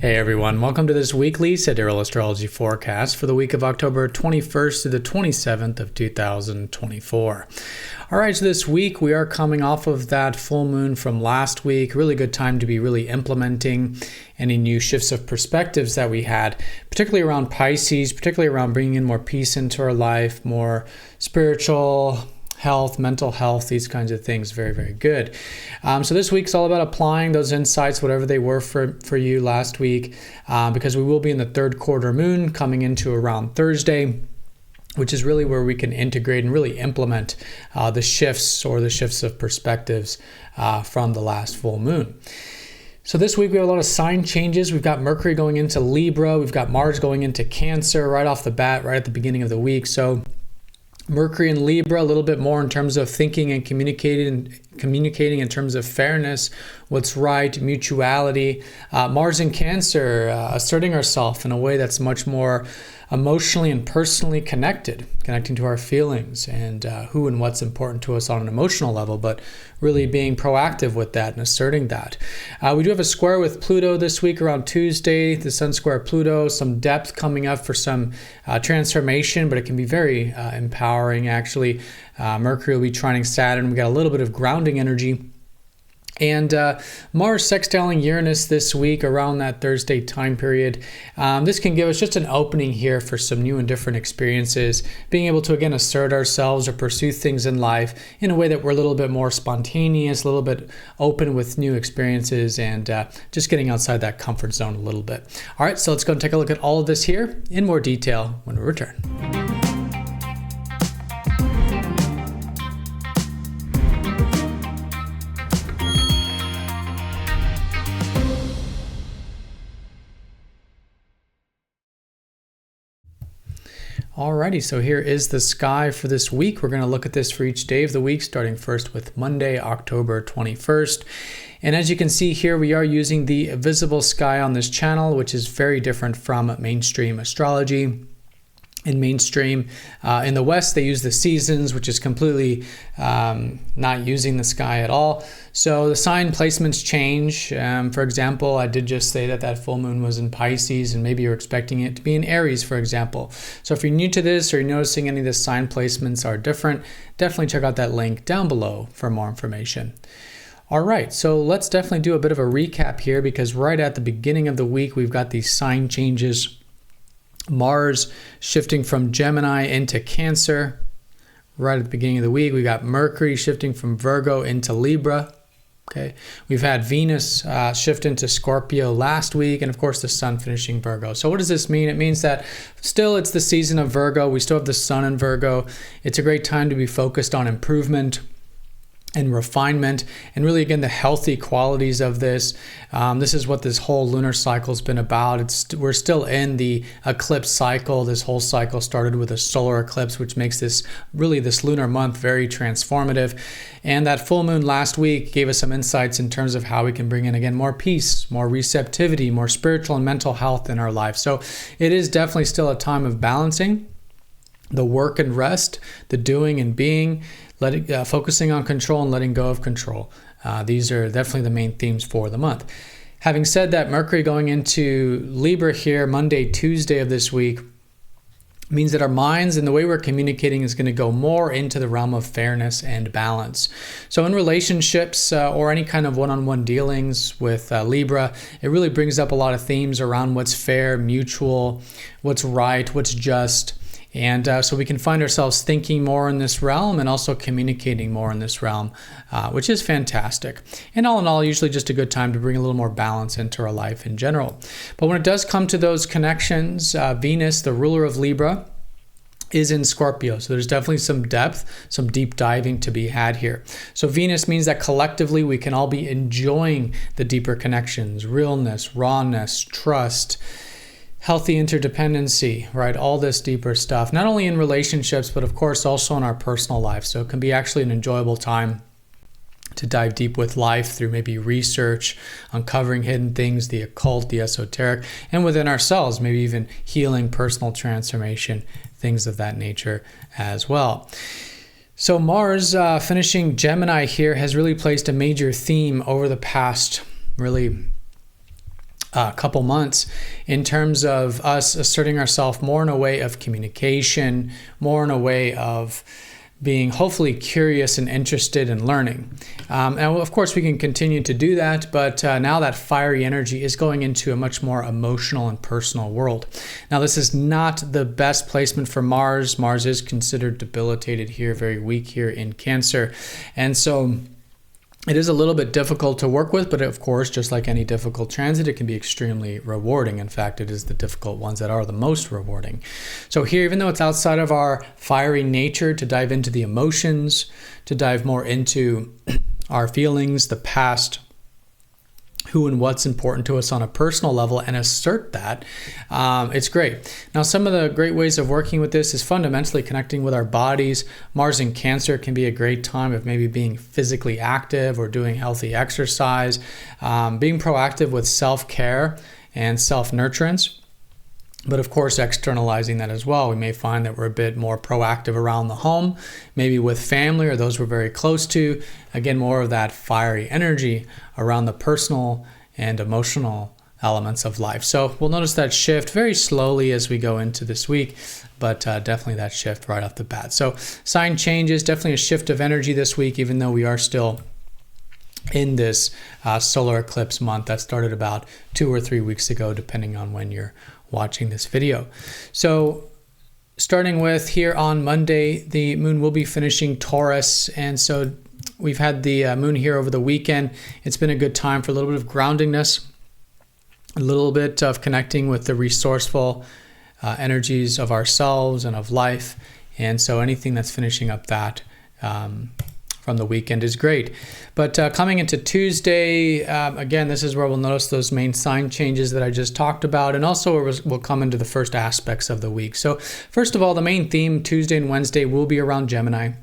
Hey everyone, welcome to this weekly Sidereal Astrology forecast for the week of October 21st to the 27th of 2024. All right, so this week we are coming off of that full moon from last week. Really good time to be really implementing any new shifts of perspectives that we had, particularly around Pisces, particularly around bringing in more peace into our life, more spiritual health, mental health, these kinds of things. Very, very good. So this week's all about applying those insights, whatever they were for you last week, because we will be in the third quarter moon coming into around Thursday, which is really where we can integrate and really implement the shifts of perspectives from the last full moon. So this week we have a lot of sign changes. We've got Mercury going into Libra. We've got Mars going into Cancer right off the bat, right at the beginning of the week. So Mercury and Libra, a little bit more in terms of thinking and communicating in terms of fairness, what's right, mutuality. Mars in Cancer, asserting ourselves in a way that's much more emotionally and personally connecting to our feelings and who and what's important to us on an emotional level, but really being proactive with that and asserting that. We do have a square with Pluto this week around Tuesday, the Sun square Pluto, some depth coming up for some transformation, but it can be very empowering actually. Mercury will be trining Saturn. We got a little bit of grounding energy. And Mars sextiling Uranus this week around that Thursday time period. This can give us just an opening here for some new and different experiences, being able to, again, assert ourselves or pursue things in life in a way that we're a little bit more spontaneous, a little bit open with new experiences, and just getting outside that comfort zone a little bit. All right, so let's go and take a look at all of this here in more detail when we return. Alrighty, so here is the sky for this week. We're going to look at this for each day of the week, starting first with Monday, October 21st. And as you can see here, we are using the visible sky on this channel, which is very different from mainstream astrology. In mainstream, in the West, they use the seasons, which is completely not using the sky at all. So the sign placements change. For example, I did just say that full moon was in Pisces, and maybe you're expecting it to be in Aries, for example. So if you're new to this or you're noticing any of the sign placements are different, definitely check out that link down below for more information. All right, so let's definitely do a bit of a recap here, because right at the beginning of the week, we've got these sign changes. Mars shifting from Gemini into Cancer right at the beginning of the week. We got Mercury shifting from Virgo into Libra. Okay, we've had Venus shift into Scorpio last week, and of course the Sun finishing Virgo. So what does this mean? It means that still it's the season of Virgo. We still have the Sun in Virgo. It's a great time to be focused on improvement and refinement, and really, again, the healthy qualities of this. This is what this whole lunar cycle has been about. We're still in the eclipse cycle. This whole cycle started with a solar eclipse, which makes this lunar month very transformative. And that full moon last week gave us some insights in terms of how we can bring in, again, more peace, more receptivity, more spiritual and mental health in our life. So it is definitely still a time of balancing the work and rest, the doing and being, focusing on control and letting go of control. These are definitely the main themes for the month. Having said that, Mercury going into Libra here Monday, Tuesday of this week means that our minds and the way we're communicating is going to go more into the realm of fairness and balance. So in relationships or any kind of one-on-one dealings with Libra, it really brings up a lot of themes around what's fair, mutual, what's right, what's just. And so we can find ourselves thinking more in this realm and also communicating more in this realm, which is fantastic. And all in all, usually just a good time to bring a little more balance into our life in general. But when it does come to those connections, Venus, the ruler of Libra, is in Scorpio. So there's definitely some depth, some deep diving to be had here. So Venus means that collectively we can all be enjoying the deeper connections, realness, rawness, trust, healthy interdependency, right? All this deeper stuff, not only in relationships, but of course also in our personal life. So it can be actually an enjoyable time to dive deep with life through maybe research, uncovering hidden things, the occult, the esoteric, and within ourselves, maybe even healing, personal transformation, things of that nature as well. So Mars finishing Gemini here has really placed a major theme over the past really couple months in terms of us asserting ourselves more in a way of communication, more in a way of being hopefully curious and interested in learning. And of course, we can continue to do that, but now that fiery energy is going into a much more emotional and personal world. Now, this is not the best placement for Mars. Mars is considered debilitated here, very weak here in Cancer. And so it is a little bit difficult to work with, but of course, just like any difficult transit, it can be extremely rewarding. In fact, it is the difficult ones that are the most rewarding. So here, even though it's outside of our fiery nature to dive into the emotions, to dive more into our feelings, the past, who and what's important to us on a personal level, and assert that, it's great. Now, some of the great ways of working with this is fundamentally connecting with our bodies. Mars in Cancer can be a great time of maybe being physically active or doing healthy exercise, being proactive with self-care and self-nurturance. But of course, externalizing that as well. We may find that we're a bit more proactive around the home, maybe with family or those we're very close to. Again, more of that fiery energy around the personal and emotional elements of life. So we'll notice that shift very slowly as we go into this week, but definitely that shift right off the bat. So sign changes, definitely a shift of energy this week, even though we are still in this solar eclipse month that started about 2 or 3 weeks ago, depending on when you're watching this video. So starting with here on Monday, the moon will be finishing Taurus. And so we've had the moon here over the weekend. It's been a good time for a little bit of groundingness, a little bit of connecting with the resourceful energies of ourselves and of life. And so anything that's finishing up that from the weekend is great. But coming into Tuesday, again, this is where we'll notice those main sign changes that I just talked about, and also we'll come into the first aspects of the week. So first of all, the main theme Tuesday and Wednesday will be around Gemini.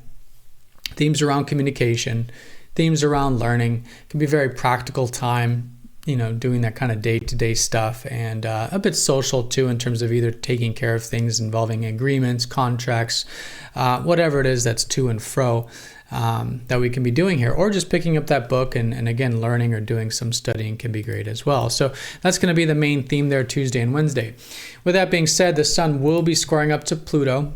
Themes around communication, themes around learning. It can be a very practical time, doing that kind of day-to-day stuff, and a bit social too, in terms of either taking care of things involving agreements, contracts, whatever it is that's to and fro that we can be doing here, or just picking up that book and again, learning or doing some studying can be great as well. So that's going to be the main theme there Tuesday and Wednesday. With that being said, the sun will be squaring up to Pluto.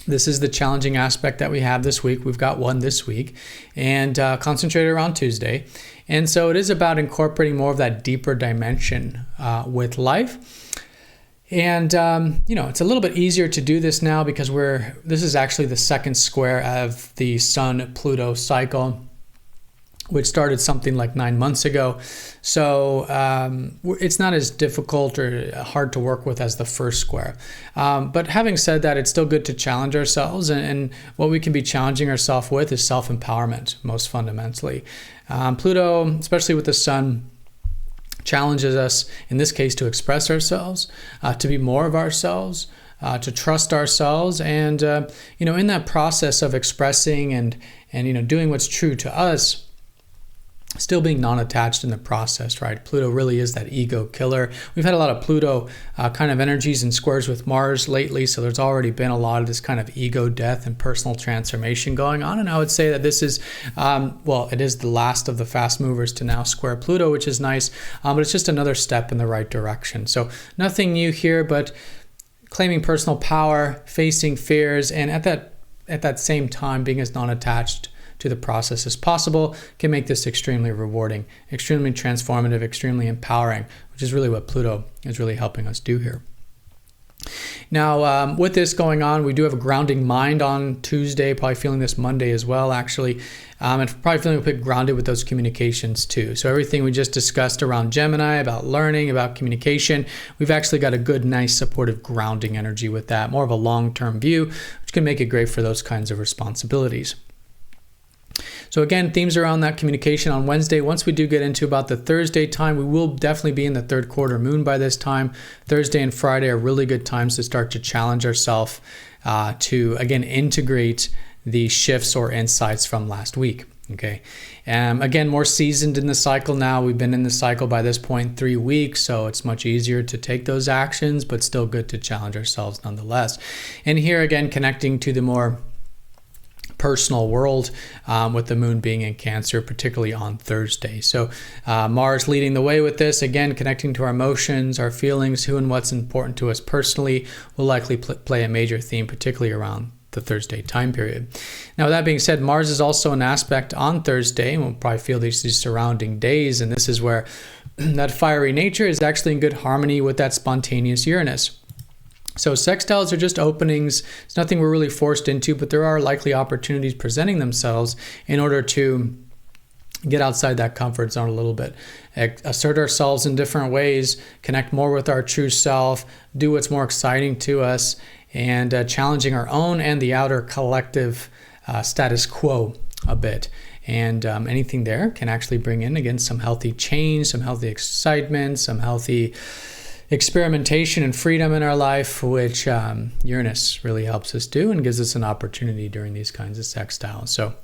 This is the challenging aspect that we have this week. We've got one this week, and concentrated around Tuesday. And so it is about incorporating more of that deeper dimension with life. And, it's a little bit easier to do this now because this is actually the second square of the Sun-Pluto cycle, which started something like 9 months ago. So it's not as difficult or hard to work with as the first square. But having said that, it's still good to challenge ourselves. And what we can be challenging ourselves with is self-empowerment, most fundamentally. Pluto, especially with the sun, challenges us, in this case, to express ourselves, to be more of ourselves, to trust ourselves. And, in that process of expressing and doing what's true to us, still being non-attached in the process, right? Pluto really is that ego killer. We've had a lot of Pluto kind of energies and squares with Mars lately, so there's already been a lot of this kind of ego death and personal transformation going on. And I would say that this is, it is the last of the fast movers to now square Pluto, which is nice, but it's just another step in the right direction. So nothing new here, but claiming personal power, facing fears, and at that same time being as non-attached to the process as possible can make this extremely rewarding, extremely transformative, extremely empowering, which is really what Pluto is really helping us do here. Now, with this going on, we do have a grounding mind on Tuesday, probably feeling this Monday as well, actually, and probably feeling a bit grounded with those communications too. So everything we just discussed around Gemini, about learning, about communication, we've actually got a good, nice, supportive grounding energy with that, more of a long-term view, which can make it great for those kinds of responsibilities. So again, themes around that communication on Wednesday. Once we do get into about the Thursday time, we will definitely be in the third quarter moon by this time. Thursday and Friday are really good times to start to challenge ourselves to, again, integrate the shifts or insights from last week. Okay. Again, more seasoned in the cycle now. We've been in the cycle by this point 3 weeks, so it's much easier to take those actions, but still good to challenge ourselves nonetheless. And here again, connecting to the more personal world, with the moon being in Cancer, particularly on Thursday. So Mars leading the way with this, again, connecting to our emotions, our feelings, who and what's important to us personally will likely play a major theme, particularly around the Thursday time period. Now, with that being said, Mars is also an aspect on Thursday, and we'll probably feel these surrounding days, and this is where that fiery nature is actually in good harmony with that spontaneous Uranus. So sextiles are just openings. It's nothing we're really forced into, but there are likely opportunities presenting themselves in order to get outside that comfort zone a little bit, assert ourselves in different ways, connect more with our true self, do what's more exciting to us, and challenging our own and the outer collective status quo a bit. And anything there can actually bring in, again, some healthy change, some healthy excitement, some healthy experimentation and freedom in our life, which Uranus really helps us do and gives us an opportunity during these kinds of sextiles. So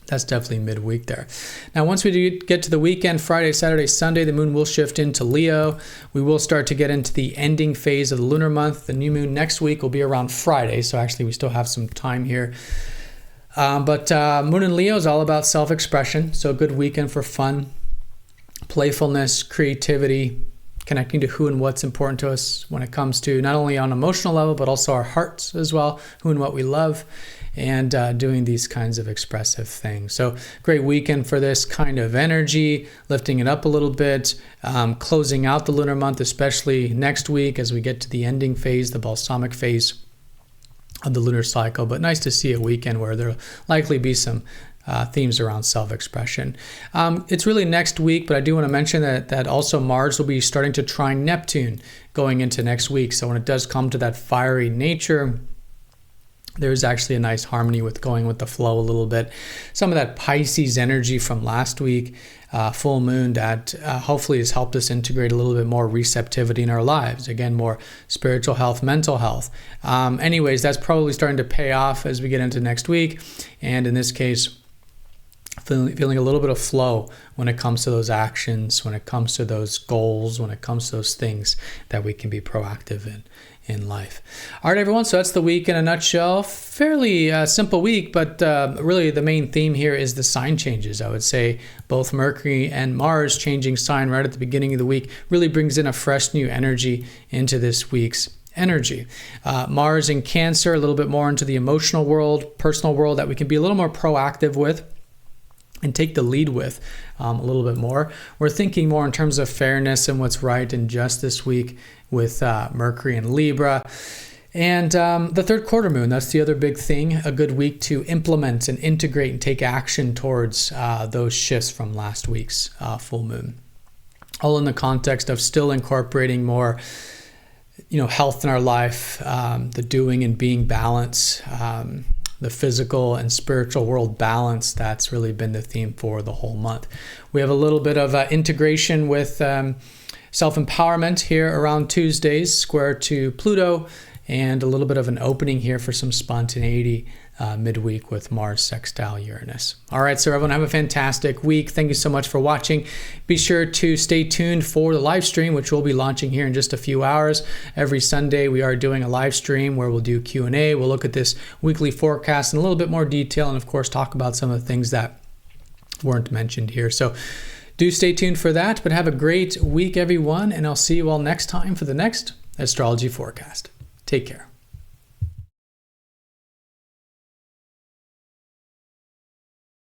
that's definitely midweek there. Now, once we do get to the weekend, Friday, Saturday, Sunday, the moon will shift into Leo. We will start to get into the ending phase of the lunar month. The new moon next week will be around Friday, so actually we still have some time here. But moon in Leo is all about self-expression, so a good weekend for fun, playfulness, creativity, connecting to who and what's important to us when it comes to not only on emotional level, but also our hearts as well, who and what we love, and doing these kinds of expressive things. So great weekend for this kind of energy, lifting it up a little bit, closing out the lunar month, especially next week as we get to the ending phase, the balsamic phase of the lunar cycle. But nice to see a weekend where there'll likely be some themes around self-expression. It's really next week, but I do want to mention that also Mars will be starting to trine Neptune going into next week. So when it does come to that fiery nature, there's actually a nice harmony with going with the flow a little bit. Some of that Pisces energy from last week, full moon, that hopefully has helped us integrate a little bit more receptivity in our lives. Again, more spiritual health, mental health. Anyways, that's probably starting to pay off as we get into next week. And in this case, feeling a little bit of flow when it comes to those actions, when it comes to those goals, when it comes to those things that we can be proactive in life. All right, everyone, so that's the week in a nutshell. Fairly simple week, but really the main theme here is the sign changes. I would say both Mercury and Mars changing sign right at the beginning of the week really brings in a fresh new energy into this week's energy. Mars in Cancer, a little bit more into the emotional world, personal world that we can be a little more proactive with and take the lead with a little bit more. We're thinking more in terms of fairness and what's right and just this week with Mercury and Libra. And the third quarter moon, that's the other big thing, a good week to implement and integrate and take action towards those shifts from last week's full moon. All in the context of still incorporating more health in our life, the doing and being balance, the physical and spiritual world balance. That's really been the theme for the whole month. We have a little bit of integration with self-empowerment here around Tuesdays, square to Pluto, and a little bit of an opening here for some spontaneity midweek with Mars sextile Uranus. All right, so everyone have a fantastic week. Thank you so much for watching. Be sure to stay tuned for the live stream, which we'll be launching here in just a few hours. Every Sunday, we are doing a live stream where we'll do Q&A. We'll look at this weekly forecast in a little bit more detail and, of course, talk about some of the things that weren't mentioned here. So do stay tuned for that, but have a great week, everyone, and I'll see you all next time for the next astrology forecast. Take care.